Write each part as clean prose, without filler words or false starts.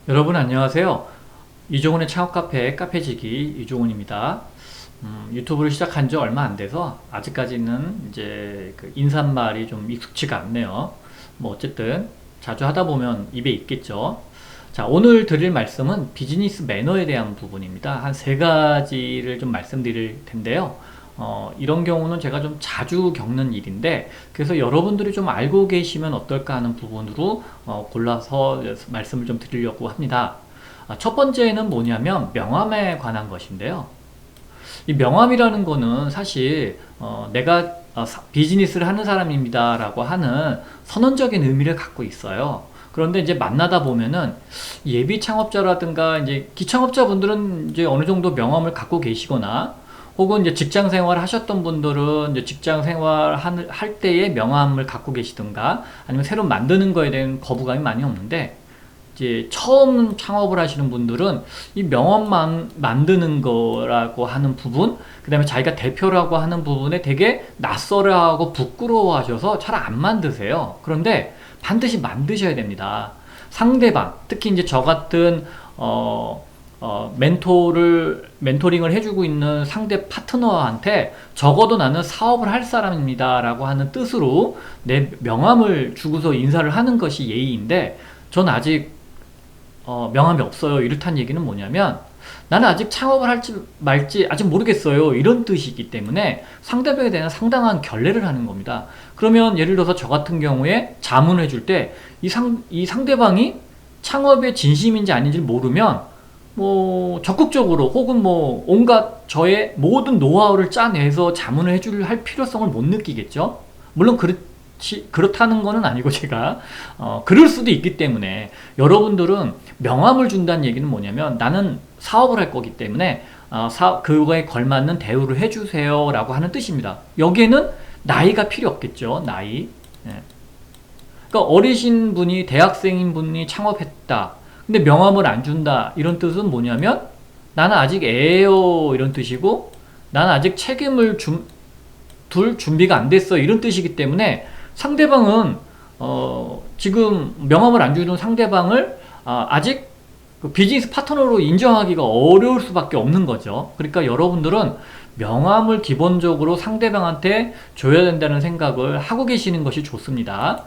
여러분 안녕하세요. 이종훈의 창업카페 카페지기 이종훈입니다. 유튜브를 시작한 지 얼마 안 돼서 아직까지는 이제 그 인사말이 좀 익숙치가 않네요. 뭐 어쨌든 자주 하다 보면 입에 있겠죠. 자, 오늘 드릴 말씀은 비즈니스 매너에 대한 부분입니다. 한 세 가지를 좀 말씀드릴 텐데요. 이런 경우는 제가 좀 자주 겪는 일인데, 그래서 여러분들이 좀 알고 계시면 어떨까 하는 부분으로 골라서 말씀을 좀 드리려고 합니다. 첫 번째는 뭐냐면 명함에 관한 것인데요. 이 명함이라는 거는 사실 내가 비즈니스를 하는 사람입니다 라고 하는 선언적인 의미를 갖고 있어요. 그런데 이제 만나다 보면은 예비 창업자라든가 이제 기창업자분들은 이제 어느 정도 명함을 갖고 계시거나, 혹은 이제 직장 생활 하셨던 분들은 이제 직장 생활 할 때의 명함을 갖고 계시든가, 아니면 새로 만드는 거에 대한 거부감이 많이 없는데, 이제 처음 창업을 하시는 분들은 이 명함만 만드는 거라고 하는 부분, 그 다음에 자기가 대표라고 하는 부분에 되게 낯설어하고 부끄러워하셔서 잘 안 만드세요. 그런데 반드시 만드셔야 됩니다. 상대방, 특히 이제 저 같은 멘토링을 해주고 있는 상대 파트너한테 적어도 나는 사업을 할 사람입니다 라고 하는 뜻으로 내 명함을 주고서 인사를 하는 것이 예의인데, 전 아직 명함이 없어요. 이렇다는 얘기는 뭐냐면, 나는 아직 창업을 할지 말지 아직 모르겠어요, 이런 뜻이기 때문에 상대방에 대한 상당한 결례를 하는 겁니다. 그러면 예를 들어서 저 같은 경우에 자문을 해줄 때 이 상대방이 창업에 진심인지 아닌지를 모르면 뭐 적극적으로, 혹은 뭐 온갖 저의 모든 노하우를 짜내서 자문을 할 필요성을 못 느끼겠죠. 물론 그렇다는 거는 아니고, 제가 그럴 수도 있기 때문에 여러분들은 명함을 준다는 얘기는 뭐냐면, 나는 사업을 할 거기 때문에 그거에 걸맞는 대우를 해주세요 라고 하는 뜻입니다. 여기에는 나이가 필요 없겠죠. 나이. 예. 그러니까 어리신 분이, 대학생인 분이 창업했다, 근데 명함을 안 준다, 이런 뜻은 뭐냐면, 나는 아직 애예요, 이런 뜻이고, 나는 아직 책임을 둘 준비가 안 됐어, 이런 뜻이기 때문에 상대방은 지금 명함을 안 주는 상대방을 아직 그 비즈니스 파트너로 인정하기가 어려울 수밖에 없는 거죠. 그러니까 여러분들은 명함을 기본적으로 상대방한테 줘야 된다는 생각을 하고 계시는 것이 좋습니다.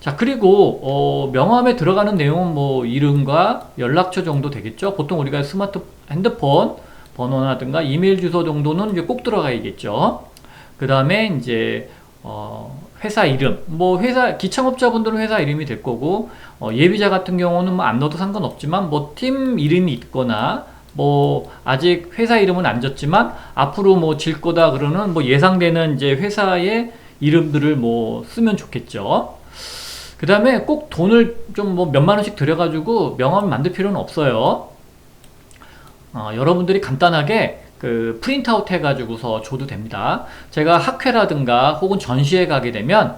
자, 그리고 명함에 들어가는 내용은 뭐 이름과 연락처 정도 되겠죠. 보통 우리가 핸드폰 번호라든가 이메일 주소 정도는 이제 꼭 들어가야겠죠. 그 다음에 이제 회사 이름, 뭐 기창업자분들은 회사 이름이 될 거고, 예비자 같은 경우는 뭐 안 넣어도 상관없지만, 뭐 팀 이름이 있거나, 뭐 아직 회사 이름은 안 졌지만 앞으로 뭐 질 거다 그러는 뭐 예상되는 이제 회사의 이름들을 뭐 쓰면 좋겠죠. 그 다음에 꼭 돈을 좀 뭐 몇만 원씩 들여가지고 명함을 만들 필요는 없어요. 여러분들이 간단하게 그 프린트아웃 해가지고서 줘도 됩니다. 제가 학회라든가 혹은 전시회 가게 되면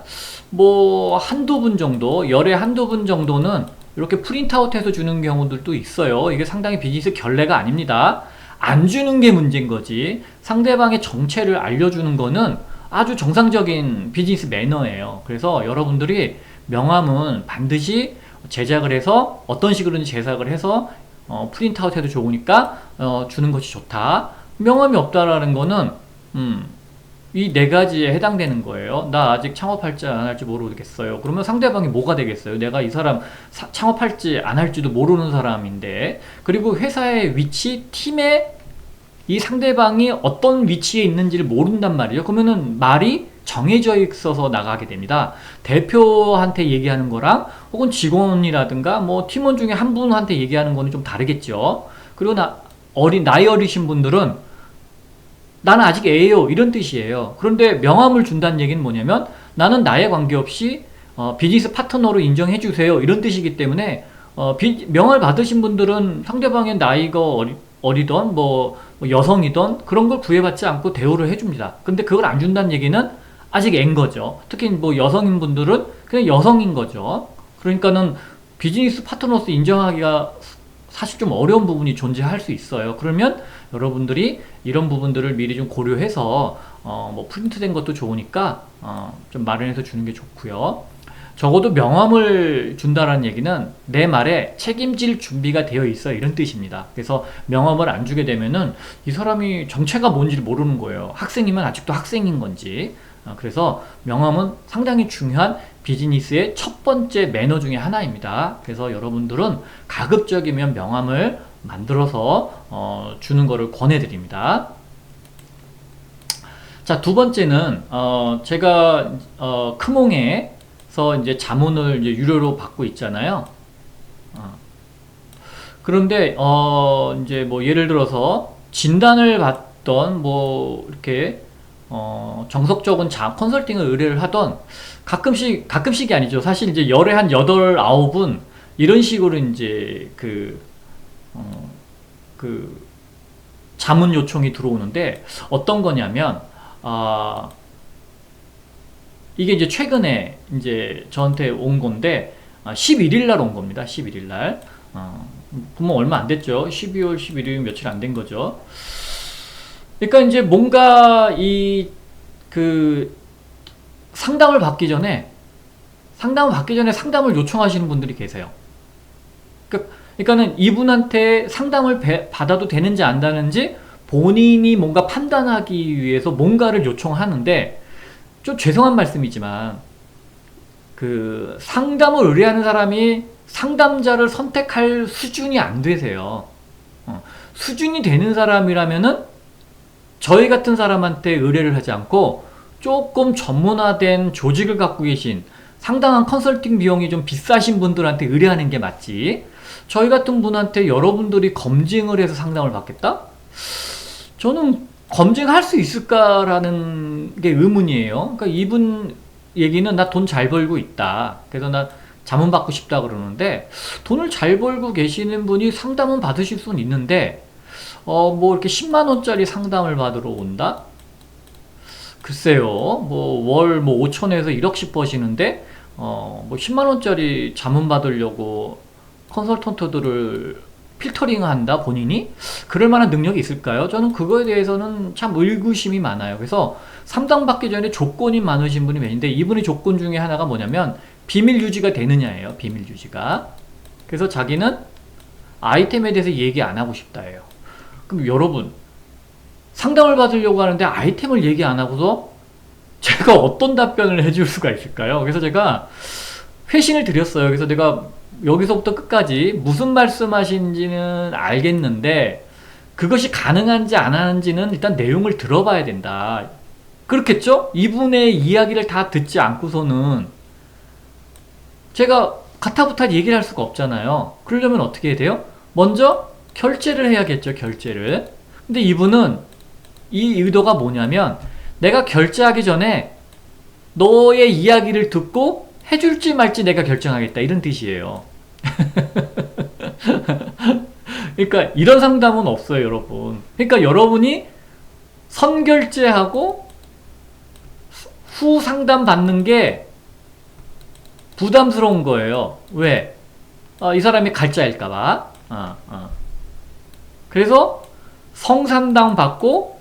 뭐 한두 분 정도, 열에 한두 분 정도는 이렇게 프린트아웃 해서 주는 경우들도 있어요. 이게 상당히 비즈니스 결례가 아닙니다. 안 주는 게 문제인 거지, 상대방의 정체를 알려주는 거는 아주 정상적인 비즈니스 매너예요. 그래서 여러분들이 명함은 반드시 제작을 해서, 어떤 식으로든지 제작을 해서 프린트아웃 해도 좋으니까 주는 것이 좋다. 명함이 없다라는 거는 이 네 가지에 해당되는 거예요. 나 아직 창업할지 안 할지 모르겠어요. 그러면 상대방이 뭐가 되겠어요? 내가 이 사람 창업할지 안 할지도 모르는 사람인데, 그리고 회사의 위치, 팀의 이 상대방이 어떤 위치에 있는지를 모른단 말이에요. 그러면은 말이 정해져 있어서 나가게 됩니다. 대표한테 얘기하는 거랑 혹은 직원이라든가 뭐 팀원 중에 한 분한테 얘기하는 거는 좀 다르겠죠. 그리고 나이 어리신 분들은 나는 아직 애예요, 이런 뜻이에요. 그런데 명함을 준다는 얘기는 뭐냐면, 나는 나에 관계없이 비즈니스 파트너로 인정해 주세요, 이런 뜻이기 때문에 명함을 받으신 분들은 상대방의 나이가 어리던 뭐 여성이던 그런 걸 구애받지 않고 대우를 해줍니다. 근데 그걸 안 준다는 얘기는 아직 애인 거죠. 특히 뭐 여성인 분들은 그냥 여성인 거죠. 그러니까는 비즈니스 파트너로서 인정하기가 사실 좀 어려운 부분이 존재할 수 있어요. 그러면 여러분들이 이런 부분들을 미리 좀 고려해서 뭐 프린트된 것도 좋으니까 좀 마련해서 주는 게 좋고요. 적어도 명함을 준다라는 얘기는 내 말에 책임질 준비가 되어 있어 이런 뜻입니다. 그래서 명함을 안 주게 되면은 이 사람이 정체가 뭔지를 모르는 거예요. 학생이면 아직도 학생인 건지. 그래서 명함은 상당히 중요한 비즈니스의 첫 번째 매너 중에 하나입니다. 그래서 여러분들은 가급적이면 명함을 만들어서 주는 거를 권해드립니다. 자, 두 번째는 제가 크몽에서 이제 자문을 이제 유료로 받고 있잖아요. 그런데 이제 뭐 예를 들어서 진단을 받던 뭐 이렇게 정석적인 컨설팅을 의뢰를 하던 가끔씩이 아니죠. 사실 이제 열에 한 8, 9분 이런 식으로 이제 그 자문 요청이 들어오는데 어떤 거냐면 이게 이제 최근에 이제 저한테 온 건데 11일 날 온 겁니다. 11일 날. 보면 얼마 안 됐죠. 12월 11일 며칠 안 된 거죠. 그러니까 이제 뭔가 상담을 받기 전에 상담을 요청하시는 분들이 계세요. 그러니까는 이분한테 상담을 받아도 되는지 안 되는지 본인이 뭔가 판단하기 위해서 뭔가를 요청하는데, 좀 죄송한 말씀이지만 그 상담을 의뢰하는 사람이 상담자를 선택할 수준이 안 되세요. 수준이 되는 사람이라면은 저희 같은 사람한테 의뢰를 하지 않고 조금 전문화된 조직을 갖고 계신, 상당한 컨설팅 비용이 좀 비싸신 분들한테 의뢰하는 게 맞지, 저희 같은 분한테 여러분들이 검증을 해서 상담을 받겠다? 저는 검증할 수 있을까라는 게 의문이에요. 그러니까 이분 얘기는 나 돈 잘 벌고 있다, 그래서 나 자문 받고 싶다 그러는데, 돈을 잘 벌고 계시는 분이 상담은 받으실 수는 있는데 뭐 이렇게 10만원짜리 상담을 받으러 온다? 글쎄요, 뭐 월 5천에서 1억씩 버시는데 뭐 10만원짜리 자문 받으려고 컨설턴트들을 필터링 한다, 본인이? 그럴 만한 능력이 있을까요? 저는 그거에 대해서는 참 의구심이 많아요. 그래서 상담받기 전에 조건이 많으신 분이 계신데, 이분의 조건 중에 하나가 뭐냐면 비밀 유지가 되느냐예요. 비밀 유지가. 그래서 자기는 아이템에 대해서 얘기 안 하고 싶다예요. 그럼 여러분, 상담을 받으려고 하는데 아이템을 얘기 안 하고서 제가 어떤 답변을 해줄 수가 있을까요? 그래서 제가 회신을 드렸어요. 그래서 내가 여기서부터 끝까지 무슨 말씀하시는지는 알겠는데 그것이 가능한지 안 하는지는 일단 내용을 들어봐야 된다. 그렇겠죠? 이분의 이야기를 다 듣지 않고서는 제가 가타부타 얘기를 할 수가 없잖아요. 그러려면 어떻게 해야 돼요? 먼저 결제를 해야겠죠. 결제를. 근데 이분은 이 의도가 뭐냐면, 내가 결제하기 전에 너의 이야기를 듣고 해줄지 말지 내가 결정하겠다, 이런 뜻이에요. 그러니까 이런 상담은 없어요, 여러분. 그러니까 여러분이 선결제하고 후 상담 받는 게 부담스러운 거예요. 왜? 이 사람이 가짜일까봐. 그래서 성상담 받고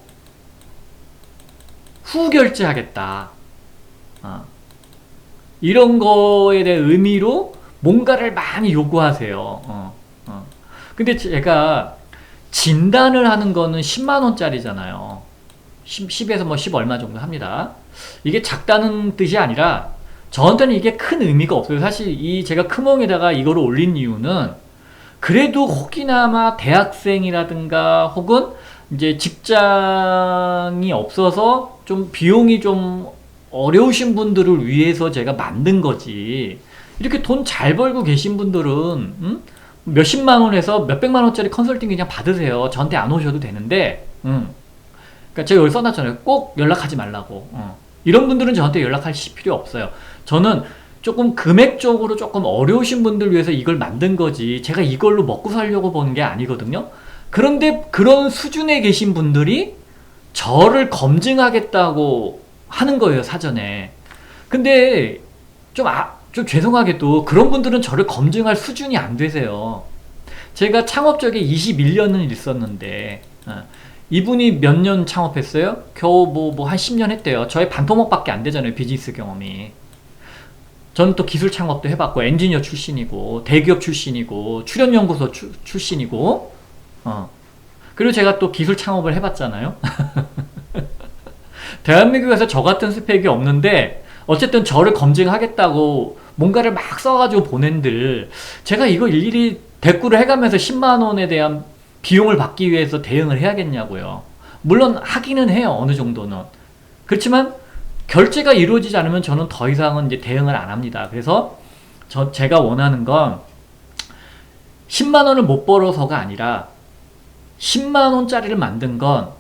후 결제하겠다, 이런 거에 대한 의미로 뭔가를 많이 요구하세요. 근데 제가 진단을 하는 거는 10만원짜리잖아요. 10에서 뭐 10 얼마 정도 합니다. 이게 작다는 뜻이 아니라 저한테는 이게 큰 의미가 없어요. 사실 제가 크몽에다가 이거를 올린 이유는, 그래도 혹이나마 대학생이라든가 혹은 이제 직장이 없어서 좀 비용이 좀 어려우신 분들을 위해서 제가 만든 거지, 이렇게 돈 잘 벌고 계신 분들은 몇십만원에서 몇백만원짜리 컨설팅 그냥 받으세요. 저한테 안 오셔도 되는데, 그러니까 제가 여기 써놨잖아요. 꼭 연락하지 말라고. 이런 분들은 저한테 연락하실 필요 없어요. 저는 조금 금액적으로 조금 어려우신 분들 위해서 이걸 만든 거지, 제가 이걸로 먹고 살려고 보는 게 아니거든요. 그런데 그런 수준에 계신 분들이 저를 검증하겠다고 하는 거예요, 사전에. 근데 좀 죄송하게도 그런 분들은 저를 검증할 수준이 안 되세요. 제가 창업적에 21년을 있었는데 이분이 몇 년 창업했어요? 겨우 뭐 한 10년 했대요. 저의 반토막밖에 안 되잖아요, 비즈니스 경험이. 저는 또 기술 창업도 해봤고 엔지니어 출신이고 대기업 출신이고 출연연구소 출신이고 그리고 제가 또 기술 창업을 해봤잖아요. 대한민국에서 저 같은 스펙이 없는데 어쨌든 저를 검증하겠다고 뭔가를 막 써가지고 보낸들 제가 이거 일일이 대꾸를 해가면서 10만원에 대한 비용을 받기 위해서 대응을 해야겠냐고요. 물론 하기는 해요. 어느 정도는. 그렇지만 결제가 이루어지지 않으면 저는 더 이상은 이제 대응을 안 합니다. 그래서 제가 원하는 건 10만원을 못 벌어서가 아니라 10만원짜리를 만든 건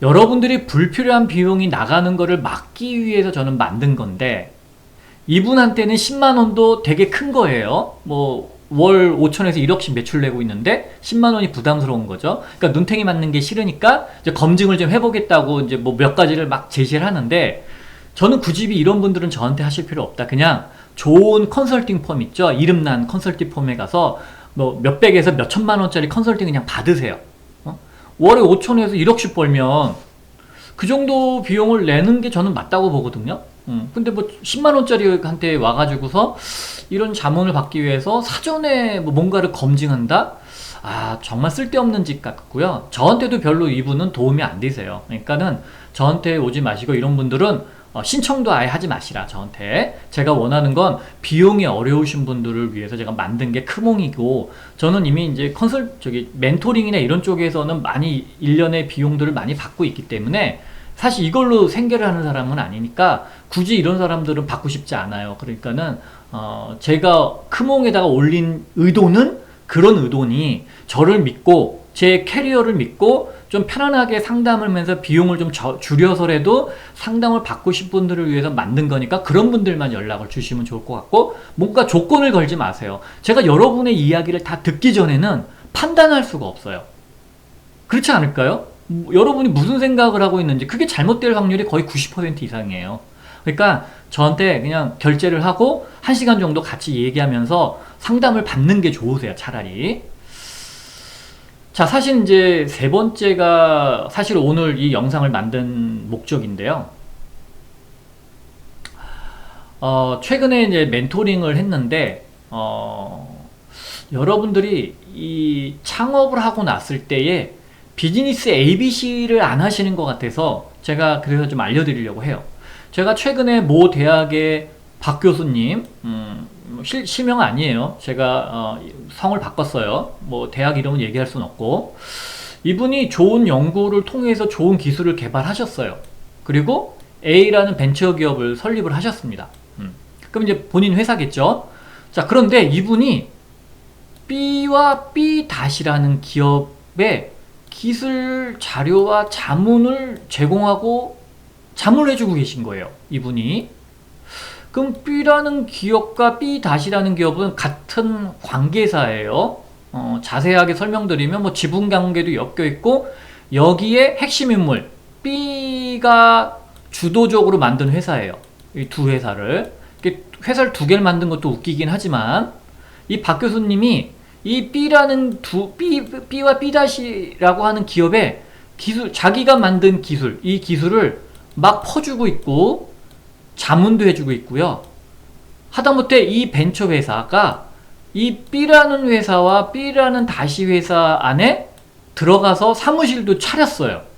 여러분들이 불필요한 비용이 나가는 거를 막기 위해서 저는 만든 건데 이분한테는 10만원도 되게 큰 거예요. 뭐 월 5천에서 1억씩 매출 내고 있는데 10만원이 부담스러운 거죠. 그러니까 눈탱이 맞는 게 싫으니까 이제 검증을 좀 해보겠다고 이제 뭐 몇 가지를 막 제시를 하는데 저는 굳이 이런 분들은 저한테 하실 필요 없다. 그냥 좋은 컨설팅 펌 있죠. 이름난 컨설팅 펌에 가서 뭐 몇백에서 몇천만원짜리 컨설팅 그냥 받으세요. 월에 5천에서 1억씩 벌면 그 정도 비용을 내는 게 저는 맞다고 보거든요. 근데 뭐 10만원짜리한테 와가지고서 이런 자문을 받기 위해서 사전에 뭐 뭔가를 검증한다? 아, 정말 쓸데없는 짓 같고요. 저한테도 별로 이분은 도움이 안 되세요. 그러니까는 저한테 오지 마시고 이런 분들은 신청도 아예 하지 마시라. 저한테 제가 원하는 건 비용이 어려우신 분들을 위해서 제가 만든 게 크몽이고 저는 이미 이제 멘토링이나 이런 쪽에서는 많이 1년의 비용들을 많이 받고 있기 때문에 사실 이걸로 생계를 하는 사람은 아니니까 굳이 이런 사람들은 받고 싶지 않아요. 그러니까는 제가 크몽에다가 올린 의도는 그런 의도니 저를 믿고 제 캐리어를 믿고 좀 편안하게 상담을 하면서 비용을 좀 줄여서라도 상담을 받고 싶은 분들을 위해서 만든 거니까 그런 분들만 연락을 주시면 좋을 것 같고 뭔가 조건을 걸지 마세요. 제가 여러분의 이야기를 다 듣기 전에는 판단할 수가 없어요. 그렇지 않을까요? 여러분이 무슨 생각을 하고 있는지 그게 잘못될 확률이 거의 90% 이상이에요. 그러니까 저한테 그냥 결제를 하고 1시간 정도 같이 얘기하면서 상담을 받는 게 좋으세요. 차라리. 자, 사실 이제 세 번째가 사실 오늘 이 영상을 만든 목적인데요. 최근에 이제 멘토링을 했는데 여러분들이 이 창업을 하고 났을 때에 비즈니스 ABC를 안 하시는 것 같아서 제가 그래서 좀 알려드리려고 해요. 제가 최근에 모 대학의 박 교수님, 실명 아니에요. 제가 성을 바꿨어요. 뭐 대학 이름은 얘기할 수는 없고 이분이 좋은 연구를 통해서 좋은 기술을 개발하셨어요. 그리고 A라는 벤처 기업을 설립을 하셨습니다. 그럼 이제 본인 회사겠죠. 자, 그런데 이분이 B와 B-라는 기업에 기술 자료와 자문을 제공하고 자문을 해주고 계신 거예요. 이분이. 그럼 B라는 기업과 B-라는 기업은 같은 관계사예요. 자세하게 설명드리면 뭐 지분관계도 엮여 있고 여기에 핵심 인물 B가 주도적으로 만든 회사예요. 이 두 회사를. 회사를 두 개를 만든 것도 웃기긴 하지만 이 박 교수님이 이 B라는 B와 B-라고 하는 기업의 기술, 자기가 만든 기술, 이 기술을 막 퍼주고 있고 자문도 해주고 있고요. 하다못해 이 벤처 회사가 이 B라는 회사와 B라는 회사 안에 들어가서 사무실도 차렸어요.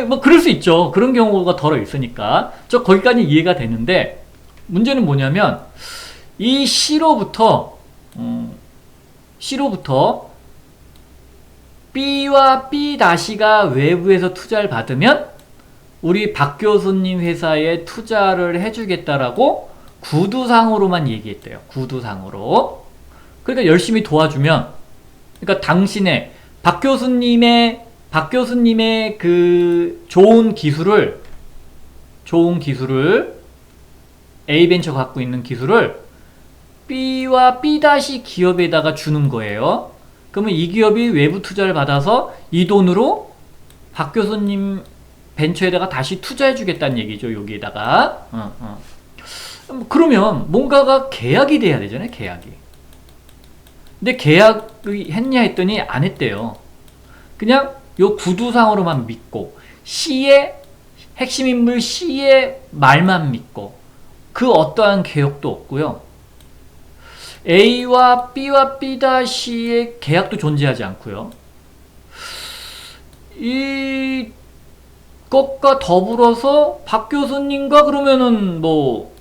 뭐 그럴 수 있죠. 그런 경우가 덜어 있으니까. 거기까지 이해가 되는데 문제는 뭐냐면 이 C로부터 B와 B-가 외부에서 투자를 받으면 우리 박 교수님 회사에 투자를 해주겠다라고 구두상으로만 얘기했대요. 구두상으로. 그러니까 열심히 도와주면, 그러니까 당신의 박 교수님의 그 좋은 기술을 A벤처가 갖고 있는 기술을 B와 B- 기업에다가 주는 거예요. 그러면 이 기업이 외부 투자를 받아서 이 돈으로 박 교수님 벤처에다가 다시 투자해 주겠다는 얘기죠. 여기에다가. 그러면 뭔가가 계약이 돼야 되잖아요. 계약이. 근데 계약이 했냐 했더니 안 했대요. 그냥 요 구두상으로만 믿고 C의 핵심 인물 C의 말만 믿고 그 어떠한 계약도 없고요. A와 B와 B-의 계약도 존재하지 않고요. 이것과 더불어서 박 교수님과 그러면은 뭐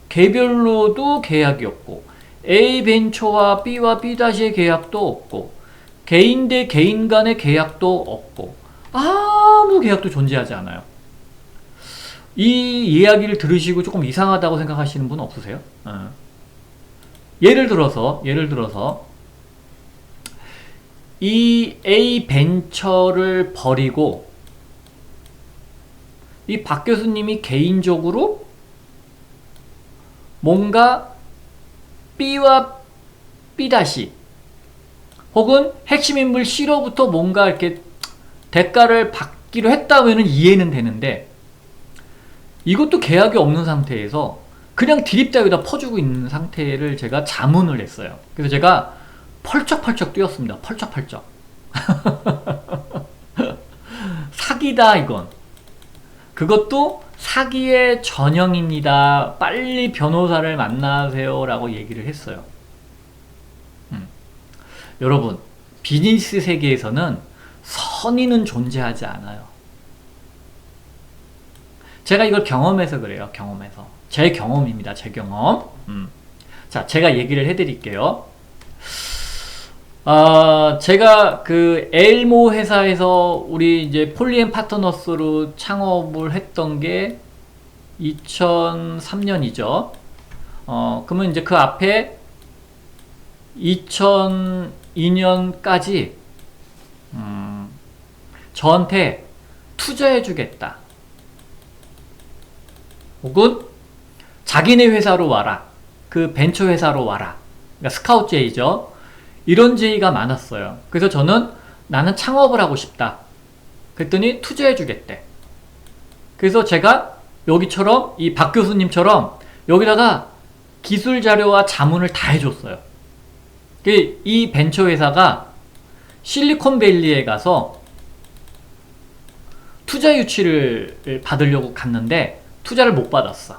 개별로도 계약이 없고, A 벤처와 B와 B-의 계약도 없고, 개인 대 개인 간의 계약도 없고, 아무 계약도 존재하지 않아요. 이 이야기를 들으시고 조금 이상하다고 생각하시는 분 없으세요? 예를 들어서 이 A 벤처를 버리고 이 박 교수님이 개인적으로 뭔가 B와 B- 혹은 핵심 인물 C로부터 뭔가 이렇게 대가를 받기로 했다면 이해는 되는데, 이것도 계약이 없는 상태에서 그냥 디립다위다 퍼주고 있는 상태를 제가 자문을 했어요. 그래서 제가 펄쩍펄쩍 뛰었습니다. 펄쩍펄쩍. 사기다 이건. 그것도 사기의 전형입니다. 빨리 변호사를 만나세요 라고 얘기를 했어요. 여러분, 비즈니스 세계에서는 선의는 존재하지 않아요. 제가 이걸 경험해서 그래요. 경험해서. 제 경험입니다. 제 경험. 자, 제가 얘기를 해드릴게요. 제가 그 엘모 회사에서 우리 이제 폴리앤 파트너스로 창업을 했던 게 2003년이죠. 그러면 이제 그 앞에 2002년까지 저한테 투자해주겠다. 혹은 자기네 회사로 와라. 그 벤처 회사로 와라. 그러니까 스카우트 제의죠. 이런 제의가 많았어요. 그래서 저는 나는 창업을 하고 싶다. 그랬더니 투자해주겠대. 그래서 제가 여기처럼 이 박 교수님처럼 여기다가 기술 자료와 자문을 다 해줬어요. 이 벤처 회사가 실리콘밸리에 가서 투자 유치를 받으려고 갔는데 투자를 못 받았어.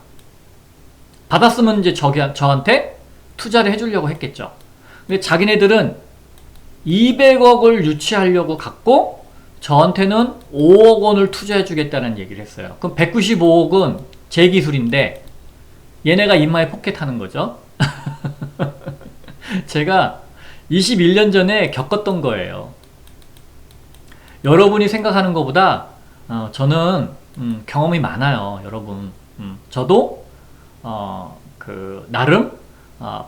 받았으면 이제 저한테 투자를 해주려고 했겠죠. 근데 자기네들은 200억을 유치하려고 갔고 저한테는 5억 원을 투자해주겠다는 얘기를 했어요. 그럼 195억은 제 기술인데 얘네가 인마에 포켓하는 거죠. 제가 21년 전에 겪었던 거예요. 여러분이 생각하는 것보다 저는 경험이 많아요. 여러분. 저도 나름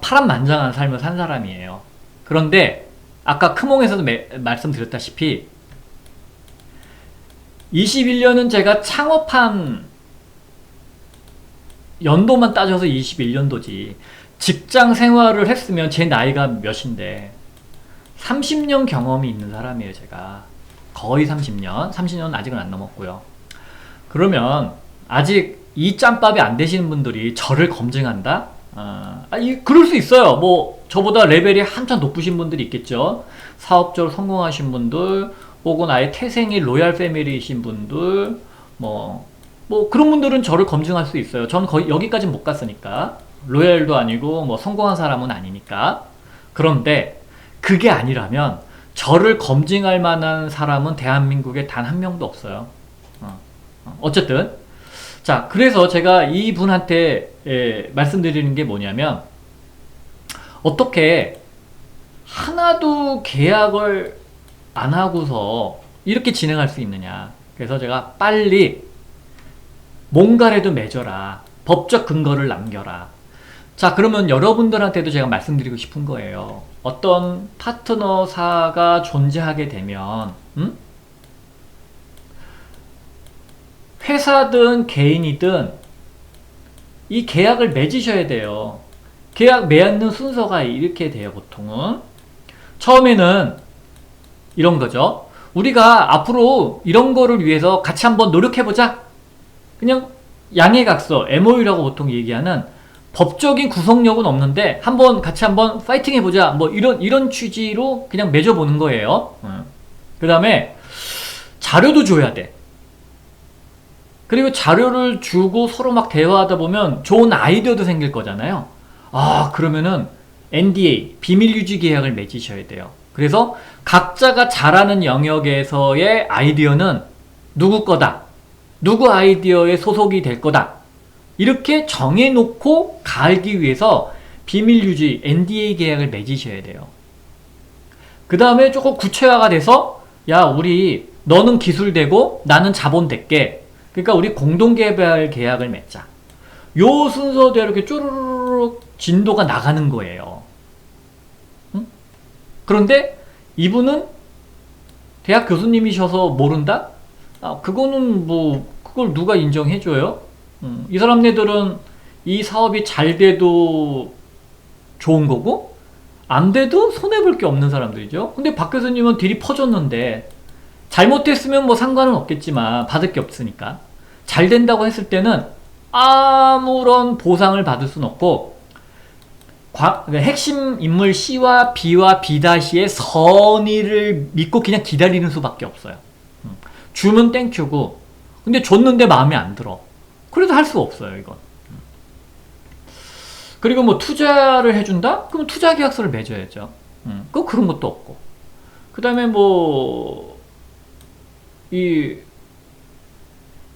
파란만장한 삶을 산 사람이에요. 그런데 아까 크몽에서도 말씀드렸다시피 21년은 제가 창업한 연도만 따져서 21년도지 직장 생활을 했으면 제 나이가 몇인데 30년 경험이 있는 사람이에요. 제가 거의 30년 아직은 안 넘었고요. 그러면 아직 이 짬밥이 안 되시는 분들이 저를 검증한다? 그럴 수 있어요. 뭐 저보다 레벨이 한참 높으신 분들이 있겠죠. 사업적으로 성공하신 분들 혹은 아예 태생이 로얄 패밀리이신 분들 뭐 그런 분들은 저를 검증할 수 있어요. 저는 거의 여기까지 못 갔으니까. 로얄도 아니고 뭐 성공한 사람은 아니니까. 그런데 그게 아니라면 저를 검증할 만한 사람은 대한민국에 단 한 명도 없어요. 어쨌든 자, 그래서 제가 이분한테 말씀드리는 게 뭐냐면 어떻게 하나도 계약을 안 하고서 이렇게 진행할 수 있느냐. 그래서 제가 빨리 뭔가라도 맺어라. 법적 근거를 남겨라. 자, 그러면 여러분들한테도 제가 말씀드리고 싶은 거예요. 어떤 파트너사가 존재하게 되면 회사든 개인이든 이 계약을 맺으셔야 돼요. 계약 맺는 순서가 이렇게 돼요. 보통은 처음에는 이런 거죠. 우리가 앞으로 이런 거를 위해서 같이 한번 노력해보자. 그냥 양해각서 MOU라고 보통 얘기하는 법적인 구속력은 없는데 같이 한번 파이팅 해보자. 뭐 이런 취지로 그냥 맺어보는 거예요. 그 다음에 자료도 줘야 돼. 그리고 자료를 주고 서로 막 대화하다 보면 좋은 아이디어도 생길 거잖아요. 아, 그러면은 NDA, 비밀유지 계약을 맺으셔야 돼요. 그래서 각자가 잘하는 영역에서의 아이디어는 누구 거다. 누구 아이디어에 소속이 될 거다. 이렇게 정해놓고 갈기 위해서 비밀유지, NDA 계약을 맺으셔야 돼요. 그 다음에 조금 구체화가 돼서 야, 우리 너는 기술되고 나는 자본 될게. 그러니까 우리 공동개발 계약을 맺자. 요 순서대로 이렇게 쪼르륵 진도가 나가는 거예요. 응? 그런데 이분은 대학 교수님이셔서 모른다? 아, 그거는 뭐 그걸 누가 인정해줘요? 이 사람네들은 이 사업이 잘 돼도 좋은 거고 안 돼도 손해볼 게 없는 사람들이죠. 근데 박 교수님은 딜이 퍼졌는데 잘못했으면 뭐 상관은 없겠지만 받을 게 없으니까 잘 된다고 했을 때는 아무런 보상을 받을 수는 없고 핵심 인물 C와 B와 B-의 선의를 믿고 그냥 기다리는 수밖에 없어요. 주면 땡큐고 근데 줬는데 마음에 안 들어. 그래도 할 수 없어요, 이건. 그리고 뭐 투자를 해준다? 그럼 투자 계약서를 맺어야죠. 그런 것도 없고. 그 다음에 뭐 이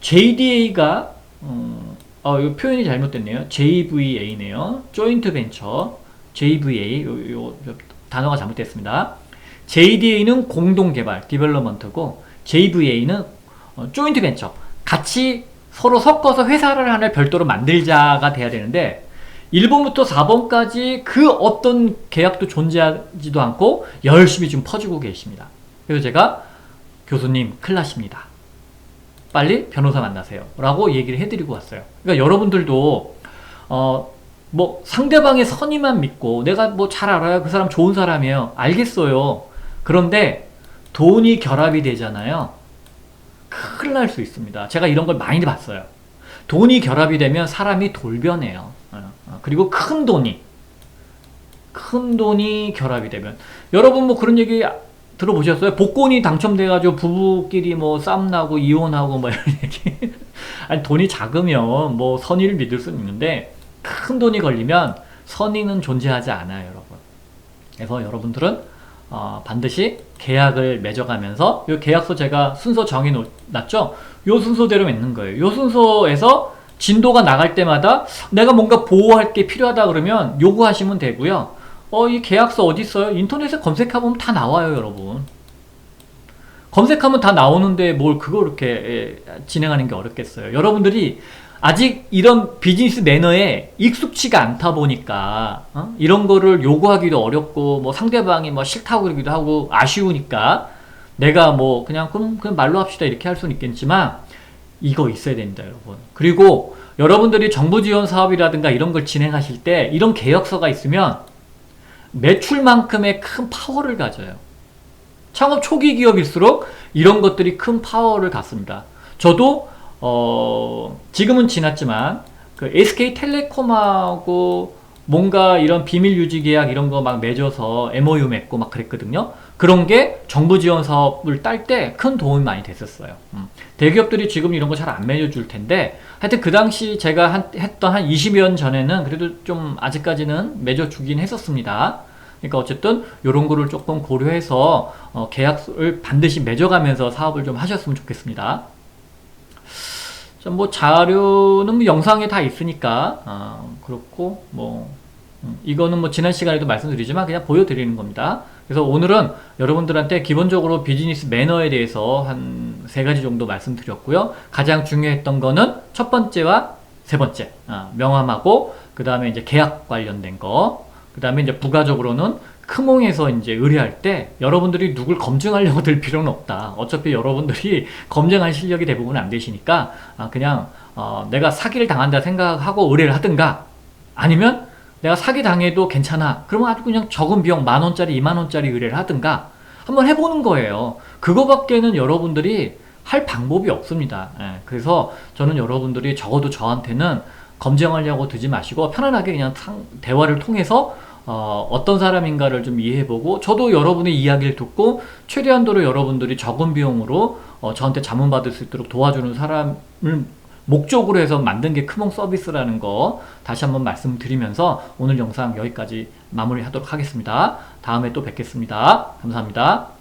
JDA가 이 표현이 잘못됐네요. JVA네요. 조인트 벤처 JVA 요 단어가 잘못됐습니다. JDA는 공동개발 디벨로먼트고 JVA는 조인트 벤처 같이 서로 섞어서 회사를 하나 별도로 만들자가 돼야 되는데 1번부터 4번까지 그 어떤 계약도 존재하지도 않고 열심히 좀 퍼주고 계십니다. 그래서 제가 교수님 큰일 나십니다. 빨리 변호사 만나세요. 라고 얘기를 해드리고 왔어요. 그러니까 여러분들도 뭐 상대방의 선의만 믿고 내가 뭐 잘 알아요. 그 사람 좋은 사람이에요. 알겠어요. 그런데 돈이 결합이 되잖아요. 큰일 날 수 있습니다. 제가 이런 걸 많이 봤어요. 돈이 결합이 되면 사람이 돌변해요. 그리고 큰 돈이 결합이 되면 여러분 뭐 그런 얘기 들어보셨어요? 복권이 당첨돼가지고 부부끼리 뭐 싸움나고 이혼하고 뭐 이런 얘기. 아니 돈이 작으면 뭐 선의를 믿을 수는 있는데 큰 돈이 걸리면 선의는 존재하지 않아요, 여러분. 그래서 여러분들은 반드시 계약을 맺어가면서 이 계약서 제가 순서 정해놨죠? 이 순서대로 맺는 거예요. 이 순서에서 진도가 나갈 때마다 내가 뭔가 보호할 게 필요하다 그러면 요구하시면 되고요. 이 계약서 어디 있어요? 인터넷에 검색해보면 다 나와요, 여러분. 검색하면 다 나오는데 뭘 그거 이렇게 진행하는 게 어렵겠어요. 여러분들이 아직 이런 비즈니스 매너에 익숙치가 않다 보니까 이런 거를 요구하기도 어렵고 뭐 상대방이 뭐 싫다고 그러기도 하고 아쉬우니까 내가 뭐 그냥 말로 합시다 이렇게 할 수는 있겠지만 이거 있어야 됩니다, 여러분. 그리고 여러분들이 정부 지원 사업이라든가 이런 걸 진행하실 때 이런 계약서가 있으면 매출만큼의 큰 파워를 가져요. 창업 초기 기업일수록 이런 것들이 큰 파워를 갖습니다. 저도 지금은 지났지만 그 SK텔레콤하고 뭔가 이런 비밀 유지 계약 이런 거 막 맺어서 MOU 맺고 막 그랬거든요. 그런 게 정부 지원 사업을 딸 때 큰 도움이 많이 됐었어요. 대기업들이 지금 이런 거 잘 안 맺어줄 텐데 하여튼 그 당시 제가 했던 한 20여 년 전에는 그래도 좀 아직까지는 맺어주긴 했었습니다. 그러니까 어쨌든 이런 거를 조금 고려해서 계약을 반드시 맺어가면서 사업을 좀 하셨으면 좋겠습니다. 뭐 자료는 뭐 영상에 다 있으니까 그렇고 뭐 이거는 뭐 지난 시간에도 말씀드리지만 그냥 보여드리는 겁니다. 그래서 오늘은 여러분들한테 기본적으로 비즈니스 매너에 대해서 한 3가지 정도 말씀드렸고요. 가장 중요했던 거는 첫 번째와 세 번째 명함하고 그 다음에 이제 계약 관련된 거, 그 다음에 이제 부가적으로는 크몽에서 이제 의뢰할 때 여러분들이 누굴 검증하려고 들 필요는 없다. 어차피 여러분들이 검증할 실력이 대부분 안 되시니까 그냥 내가 사기를 당한다 생각하고 의뢰를 하든가 아니면 내가 사기 당해도 괜찮아. 그러면 아주 그냥 적은 비용 10,000원짜리 20,000원짜리 의뢰를 하든가 한번 해보는 거예요. 그거밖에는 여러분들이 할 방법이 없습니다. 그래서 저는 여러분들이 적어도 저한테는 검증하려고 드지 마시고 편안하게 그냥 대화를 통해서 어떤 사람인가를 좀 이해해보고 저도 여러분의 이야기를 듣고 최대한도로 여러분들이 적은 비용으로 저한테 자문받을 수 있도록 도와주는 사람을 목적으로 해서 만든 게 크몽 서비스라는 거 다시 한번 말씀드리면서 오늘 영상 여기까지 마무리하도록 하겠습니다. 다음에 또 뵙겠습니다. 감사합니다.